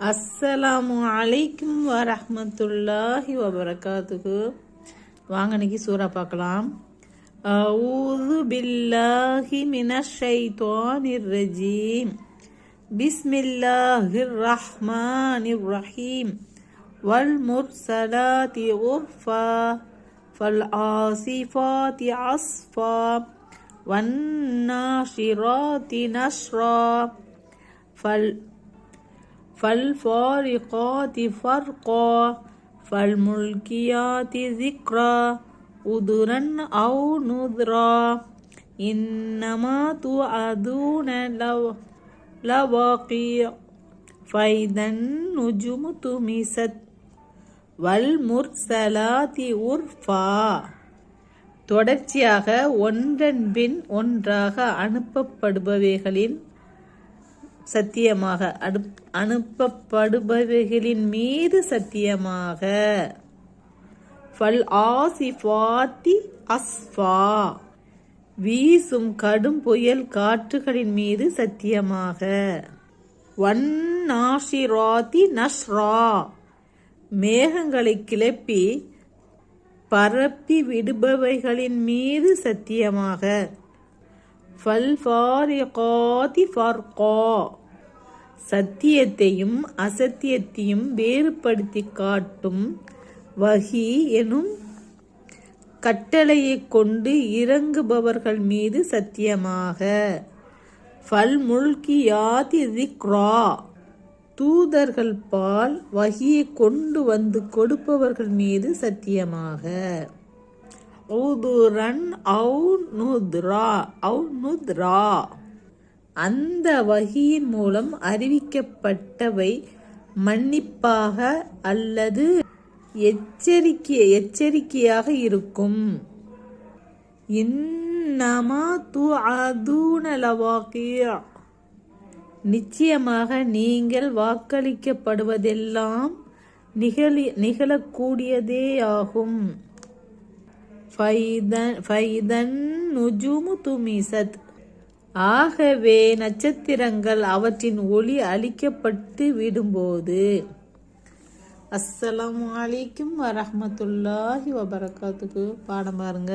அஸ்ஸலாமு அலைக்கும் வரஹ்மத்துல்லாஹி வபரகாத்துஹு. வாங்க இன்னைக்கு சூரா பார்க்கலாம். அஊது பில்லாஹி மினஷ் ஷைத்தானிர் ரஜீம். பிஸ்மில்லாஹிர் ரஹ்மானிர் ரஹீம். வல் முர்சலாத்தி உர்ஃபா ஃபல் ஆசிஃபாத்தி அஸ்ஃபா வன் நாஷிராத்தி நஷ்ரா فالفارقات فرقا فالملكيات ذكرا عذرا أو نذرا إنما توعدون لواقع فإذا النجوم طمست والمرسلات عرفا. தொடர்ச்சியாக ஒன்றன் பின் ஒன்றாக அனுப்பப்படுபவைகளின் சத்தியமாக அனுப்பப்படுபவைகளின் மீது சத்தியமாக. ஃபல் ஆசிஃபாத்தி அஸ்ஃபா, வீசும் கடும் புயல் காற்றுகளின் மீது சத்தியமாக. வன் நாஷிராத்தி நஷ்ரா, மேகங்களை கிளப்பி பரப்பி விடுபவைகளின் மீது சத்தியமாக. ஃபல்ஃபாரிகாத்தி ஃபர்கா, சத்தியத்தையும் அசத்தியத்தையும் வேறுபடுத்தி காட்டும் வஹி எனும் கட்டளையை கொண்டு இறங்குபவர்கள் மீது சத்தியமாக. ஃபல் முல்கியாத்தி திக்ரா, தூதர்கள் பால் வஹியை கொண்டு வந்து கொடுப்பவர்கள் மீது சத்தியமாக. உதுரன் அவு நுத்ரா, அந்த வஹியின் மூலம் அறிவிக்கப்பட்டவை மன்னிப்பாக அல்லது எச்சரிக்கையாக இருக்கும். இன்னமா துஅதூன லவாகிஅ, நிச்சயமாக நீங்கள் வாக்களிக்கப்படுவதெல்லாம் நிகழக்கூடியதே ஆகும். ஃபைதன் நுஜுமு துமிசத், ஆகவே நட்சத்திரங்கள் அவற்றின் ஒளி அளிக்கப்பட்டு விடும்போது. அஸ்ஸலாமு அலைக்கும் வரஹ்மத்துல்லாஹி வபரகாத்துஹு. பாடம் பாருங்க.